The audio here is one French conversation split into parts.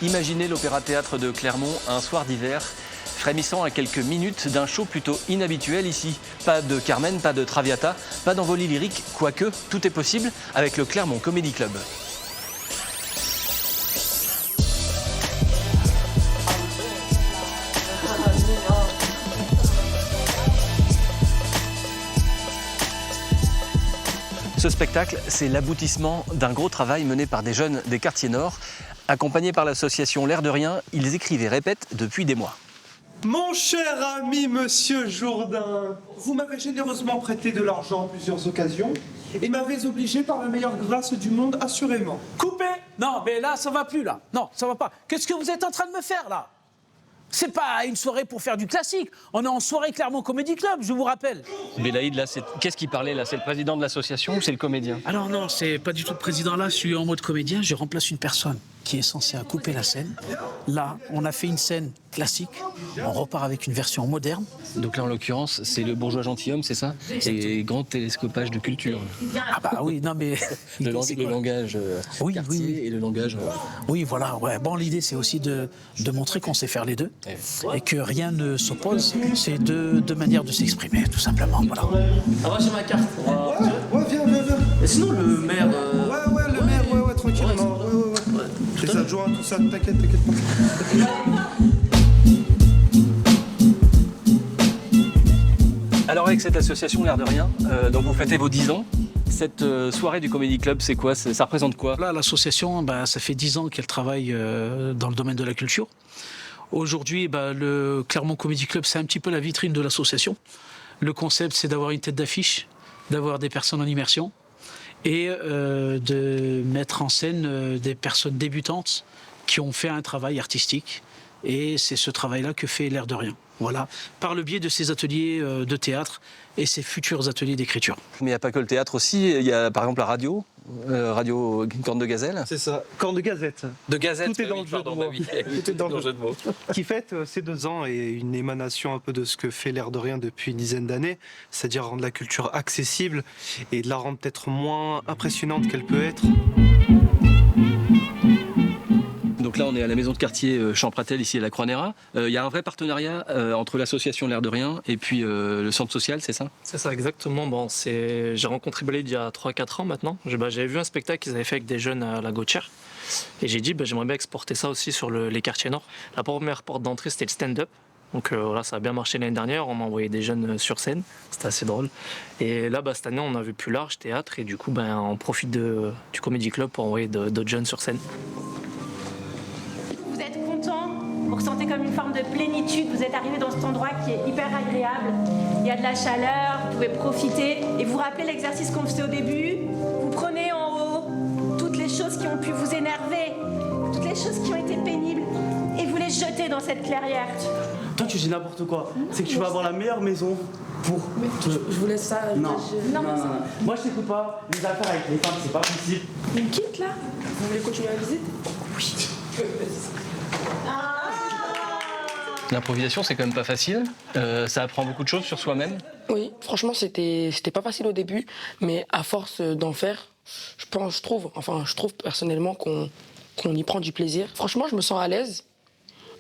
Imaginez l'Opéra-Théâtre de Clermont un soir d'hiver, frémissant à quelques minutes d'un show plutôt inhabituel ici. Pas de Carmen, pas de Traviata, pas d'envolée lyrique, quoique tout est possible avec le Clermont Comedy Club. Ce spectacle, c'est l'aboutissement d'un gros travail mené par des jeunes des quartiers nord. Accompagnés par l'association L'Air de Rien, ils écrivent et répètent depuis des mois. Mon cher ami Monsieur Jourdain, vous m'avez généreusement prêté de l'argent en plusieurs occasions et m'avez obligé par la meilleure grâce du monde, assurément. Coupez! Non, mais là, ça va plus, là. Non, ça va pas. Qu'est-ce que vous êtes en train de me faire, là? C'est pas une soirée pour faire du classique. On est en soirée Clermont Comedy Club, je vous rappelle. Bélaïd, là, qu'est-ce qui parlait là? C'est le président de l'association ou c'est le comédien? Alors non, c'est pas du tout le président là, je suis en mode comédien, je remplace une personne qui est censée couper la scène. Là, on a fait une scène classique, on repart avec une version moderne. Donc là, en l'occurrence, c'est le bourgeois gentilhomme, c'est ça? Et grand télescopage de culture. Ah bah oui, non mais... Le langage oui, quartier oui. et le langage... Oui, voilà, ouais. Bon, l'idée, c'est aussi de montrer qu'on sait faire les deux et que rien ne s'oppose. C'est deux manières de s'exprimer, tout simplement, voilà. Ah, moi, j'ai ma carte. Ouais, viens. Et sinon, le maire... Ouais, le maire, ouais, tranquillement. Ouais. Les adjoints, tout ça, t'inquiète pas. Alors avec cette association L'Air de Rien, donc vous fêtez vos 10 ans. Cette soirée du Comedy Club, c'est quoi? Ça représente quoi? Là, l'association, ça fait 10 ans qu'elle travaille dans le domaine de la culture. Aujourd'hui, le Clermont Comedy Club, c'est un petit peu la vitrine de l'association. Le concept, c'est d'avoir une tête d'affiche, d'avoir des personnes en immersion et de mettre en scène des personnes débutantes qui ont fait un travail artistique. Et c'est ce travail-là que fait L'Air de Rien. Voilà, par le biais de ces ateliers de théâtre et ces futurs ateliers d'écriture. Mais il n'y a pas que le théâtre aussi, il y a par exemple la radio, radio Corne de Gazelle. C'est ça, Corne de Gazette. De Gazette, Tout est dans le jeu de mots. Tout est dans le jeu de mots. Qui fête ces 2 ans et une émanation un peu de ce que fait L'Air de Rien depuis une dizaine d'années, c'est-à-dire rendre la culture accessible et de la rendre peut-être moins impressionnante qu'elle peut être. Donc là, on est à la maison de quartier Champratel, ici à la Croix-Néra. Il y a un vrai partenariat entre l'association L'Air de Rien et puis le centre social, c'est ça? C'est ça, exactement. Bon, j'ai rencontré Bélaïd il y a 3-4 ans maintenant. J'avais vu un spectacle qu'ils avaient fait avec des jeunes à la Gautière. Et j'ai dit, j'aimerais bien exporter ça aussi sur les quartiers nord. La première porte d'entrée, c'était le stand-up. Donc voilà, ça a bien marché l'année dernière. On a envoyé des jeunes sur scène. C'était assez drôle. Et là, cette année, on a vu plus large, théâtre. Et du coup, on profite du Comedy Club pour envoyer d'autres jeunes sur scène. Vous êtes content, vous ressentez comme une forme de plénitude, vous êtes arrivé dans cet endroit qui est hyper agréable, il y a de la chaleur, vous pouvez profiter et vous rappelez l'exercice qu'on faisait au début, vous prenez en haut toutes les choses qui ont pu vous énerver, toutes les choses qui ont été pénibles et vous les jetez dans cette clairière. Toi tu dis n'importe quoi, c'est que tu vas avoir la meilleure maison pour... Je vous laisse ça. Non. Non. Moi je t'écoute pas, les affaires avec les femmes c'est pas possible. On quitte là? Vous voulez continuer la visite? Oui. L'improvisation, c'est quand même pas facile. Ça apprend beaucoup de choses sur soi-même. Oui, franchement, c'était pas facile au début, mais à force d'en faire, je trouve personnellement qu'on y prend du plaisir. Franchement, je me sens à l'aise.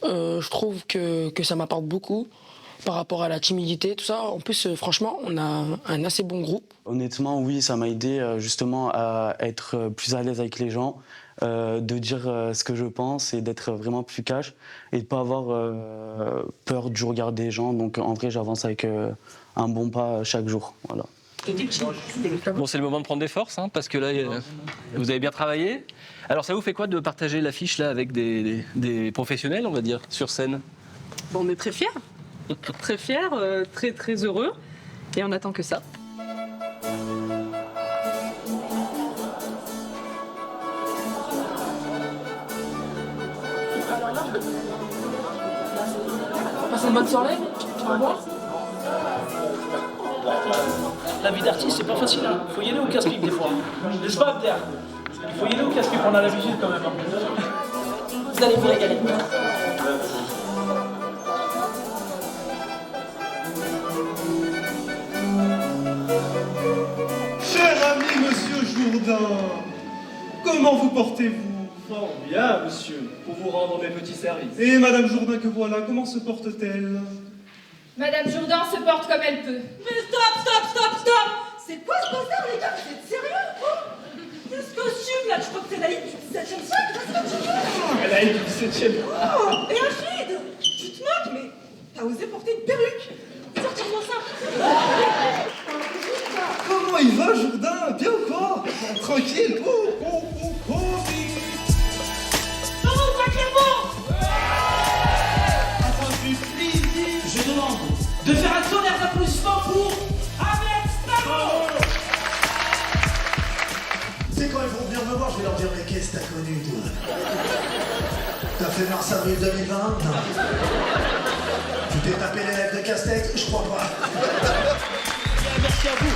Je trouve que ça m'apporte beaucoup par rapport à la timidité, tout ça. En plus, franchement, on a un assez bon groupe. Honnêtement, oui, ça m'a aidé justement à être plus à l'aise avec les gens, de dire ce que je pense et d'être vraiment plus cash et de ne pas avoir peur du regard des gens. Donc en vrai, j'avance avec un bon pas chaque jour. Voilà. Bon, c'est le moment de prendre des forces, parce que là, vous avez bien travaillé. Alors, ça vous fait quoi de partager l'affiche là avec des professionnels, on va dire, sur scène? Bon, on est très fiers. Très fiers, très très heureux. Et on attend que ça. Passez une bonne soirée. Au revoir. La vie d'artiste, c'est pas facile. Il faut y aller au casse-pipe des fois. N'est-ce pas, Abder? Il faut y aller au casse-pipe, on a l'habitude quand même. Vous allez vous régaler. Cher ami Monsieur Jourdain, comment vous portez-vous? Fort bien, monsieur, pour vous rendre mes petits services. Et Madame Jourdain que voilà, comment se porte-t-elle? Madame Jourdain se porte comme elle peut. Mais stop! C'est quoi ce bazar, les gars? Vous êtes sérieux ou quoi? Ce costume là, je crois que c'est la hit du 17e siècle, qu'est-ce que tu veux? La hit du 17e. Oh, et Achid, tu te moques, mais t'as osé porter une perruque? Sortir-moi ça. Comment il va, Jourdain? Bien ou quoi? Tranquille. Non, pas Clermont. Je demande de faire un tonnerre d'applaudissements pour Ahmed Staro. C'est quand ils vont venir me voir, je vais leur dire mais qu'est-ce que t'as connu toi? T'as fait mars-avril 2020? Non. Tu t'es tapé les lèvres de Castex? Je crois pas. Merci à vous.